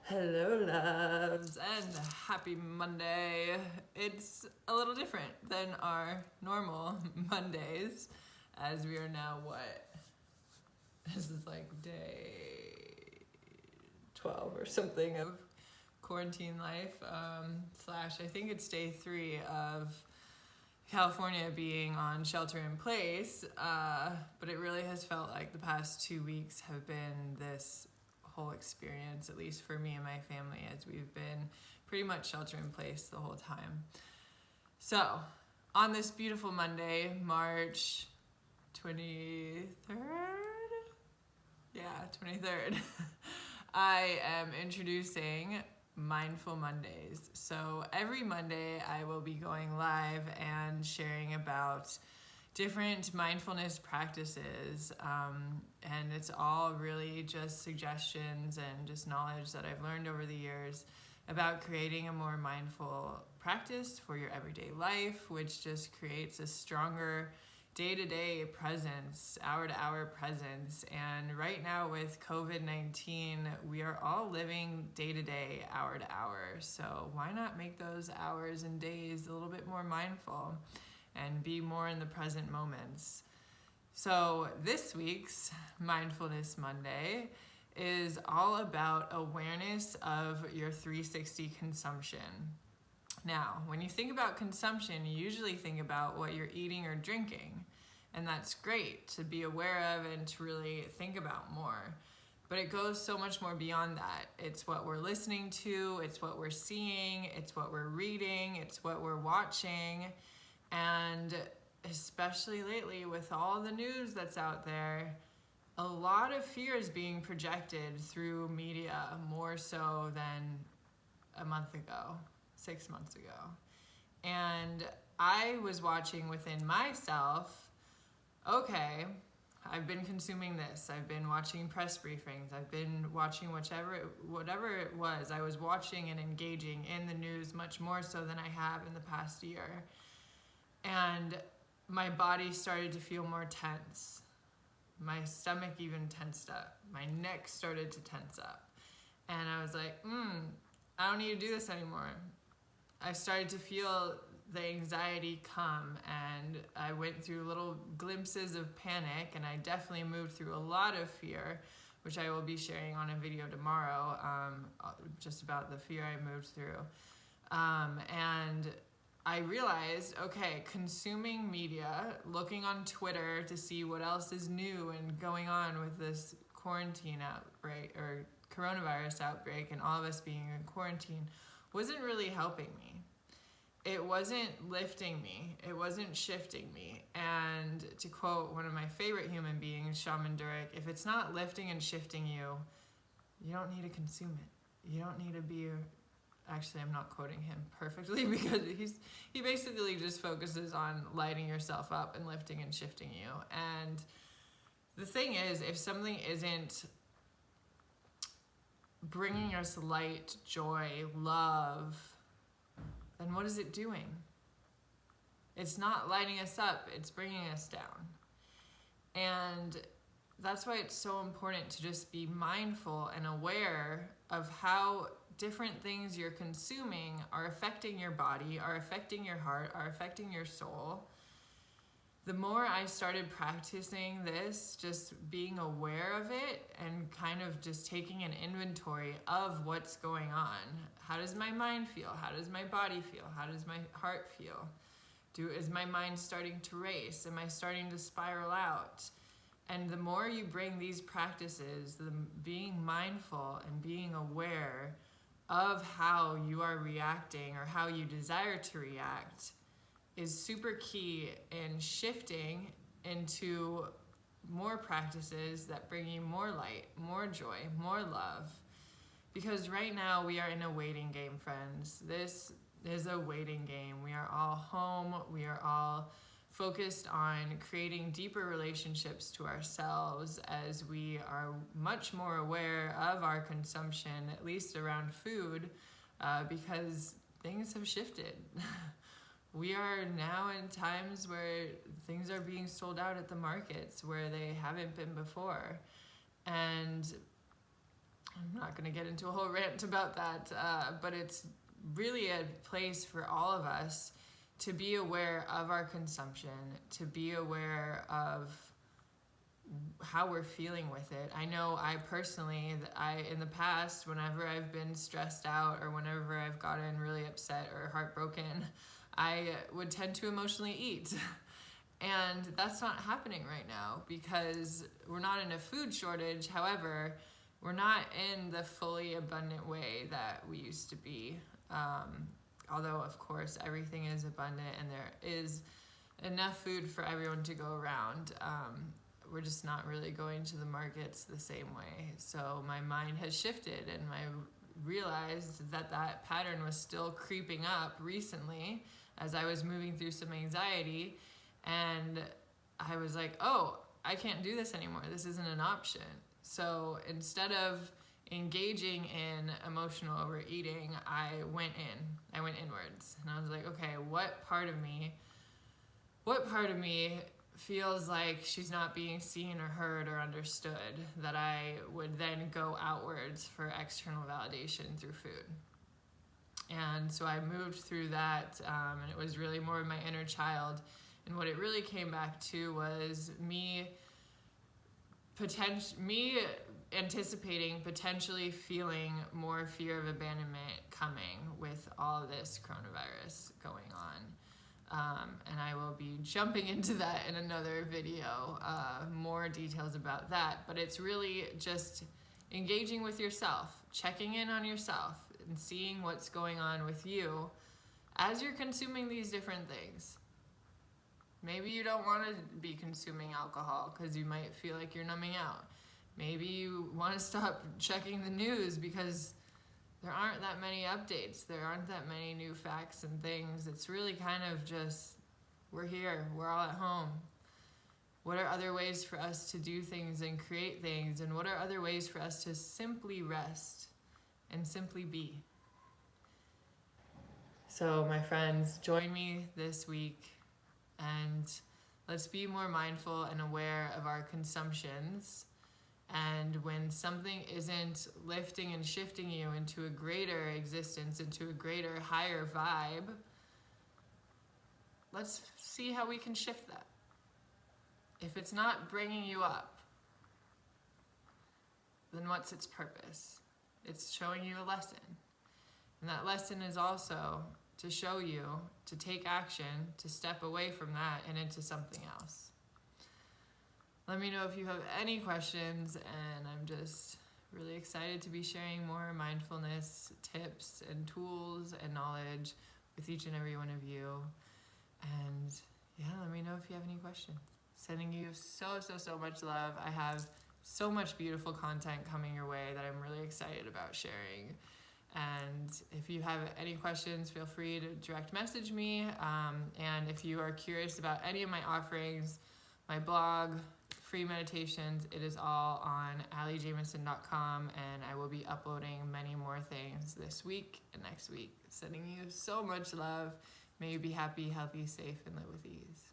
Hello, loves, and happy Monday. It's a little different than our normal Mondays, as we are now this is like day 12 or something of quarantine life, slash, I think it's day 3 of California being on shelter in place, but it really has felt like the past 2 weeks have been this whole experience, at least for me and my family, as we've been pretty much shelter in place the whole time. So, on this beautiful Monday, March 23rd? Yeah, 23rd. I am introducing Mindful Mondays. So every Monday I will be going live and sharing about different mindfulness practices, and it's all really just suggestions and just knowledge that I've learned over the years about creating a more mindful practice for your everyday life, which just creates a stronger day-to-day presence, hour-to-hour presence. And right now with COVID-19, we are all living day-to-day, hour-to-hour. So why not make those hours and days a little bit more mindful and be more in the present moments? So this week's Mindfulness Monday is all about awareness of your 360 consumption. Now, when you think about consumption, you usually think about what you're eating or drinking, and that's great to be aware of and to really think about more. But it goes so much more beyond that. It's what we're listening to, it's what we're seeing, it's what we're reading, it's what we're watching, and especially lately with all the news that's out there, a lot of fear is being projected through media, more so than a month ago, 6 months ago. And I was watching within myself, okay, I've been consuming this, I've been watching press briefings, I've been watching whatever it was, I was watching and engaging in the news much more so than I have in the past year. And my body started to feel more tense. My stomach even tensed up. My neck started to tense up. And I was like, I don't need to do this anymore. I started to feel the anxiety come, and I went through little glimpses of panic, and I definitely moved through a lot of fear, which I will be sharing on a video tomorrow, just about the fear I moved through. And I realized, okay, consuming media, looking on Twitter to see what else is new and going on with this quarantine outbreak or coronavirus outbreak and all of us being in quarantine, wasn't really helping me. It wasn't lifting me. It wasn't shifting me. And to quote one of my favorite human beings, Shaman Durek, if it's not lifting and shifting you, you don't need to consume it. You don't need to be actually, I'm not quoting him perfectly because he basically just focuses on lighting yourself up and lifting and shifting you. And the thing is, if something isn't bringing us light, joy, love, then what is it doing? It's not lighting us up, it's bringing us down. And that's why it's so important to just be mindful and aware of how different things you're consuming are affecting your body, are affecting your heart, are affecting your soul. The more I started practicing this, just being aware of it and kind of just taking an inventory of what's going on. How does my mind feel? How does my body feel? How does my heart feel? Is my mind starting to race? Am I starting to spiral out? And the more you bring these practices, the being mindful and being aware of how you are reacting or how you desire to react is super key in shifting into more practices that bring you more light, more joy, more love. Because right now we are in a waiting game, friends. This is a waiting game. We are all home. We are all focused on creating deeper relationships to ourselves as we are much more aware of our consumption, at least around food, because things have shifted. We are now in times where things are being sold out at the markets where they haven't been before. And I'm not going to get into a whole rant about that, but it's really a place for all of us to be aware of our consumption, to be aware of how we're feeling with it. I know I personally, in the past, whenever I've been stressed out or whenever I've gotten really upset or heartbroken, I would tend to emotionally eat. And that's not happening right now because we're not in a food shortage. However, we're not in the fully abundant way that we used to be. Although, of course, everything is abundant and there is enough food for everyone to go around. We're just not really going to the markets the same way. So my mind has shifted, and I realized that that pattern was still creeping up recently as I was moving through some anxiety. And I was like, oh, I can't do this anymore. This isn't an option. So instead of engaging in emotional overeating, I went inwards. And I was like, okay, what part of me feels like she's not being seen or heard or understood, that I would then go outwards for external validation through food. And so I moved through that, and it was really more of my inner child. And what it really came back to was me anticipating potentially feeling more fear of abandonment coming with all of this coronavirus going on. And I will be jumping into that in another video, more details about that. But it's really just engaging with yourself, checking in on yourself, and seeing what's going on with you as you're consuming these different things. Maybe you don't want to be consuming alcohol because you might feel like you're numbing out. Maybe you want to stop checking the news because there aren't that many updates. There aren't that many new facts and things. It's really kind of just, we're here, we're all at home. What are other ways for us to do things and create things? And what are other ways for us to simply rest and simply be? So my friends, join me this week and let's be more mindful and aware of our consumptions. And when something isn't lifting and shifting you into a greater existence, into a greater, higher vibe, let's see how we can shift that. If it's not bringing you up, then what's its purpose? It's showing you a lesson. And that lesson is also to show you to take action, to step away from that and into something else. Let me know if you have any questions, and I'm just really excited to be sharing more mindfulness tips and tools and knowledge with each and every one of you. And yeah, let me know if you have any questions. Sending you so much love. I have so much beautiful content coming your way that I'm really excited about sharing. And if you have any questions, feel free to direct message me. And if you are curious about any of my offerings, my blog, free meditations, it is all on alliejamison.com, and I will be uploading many more things this week and next week. Sending you so much love. May you be happy, healthy, safe, and live with ease.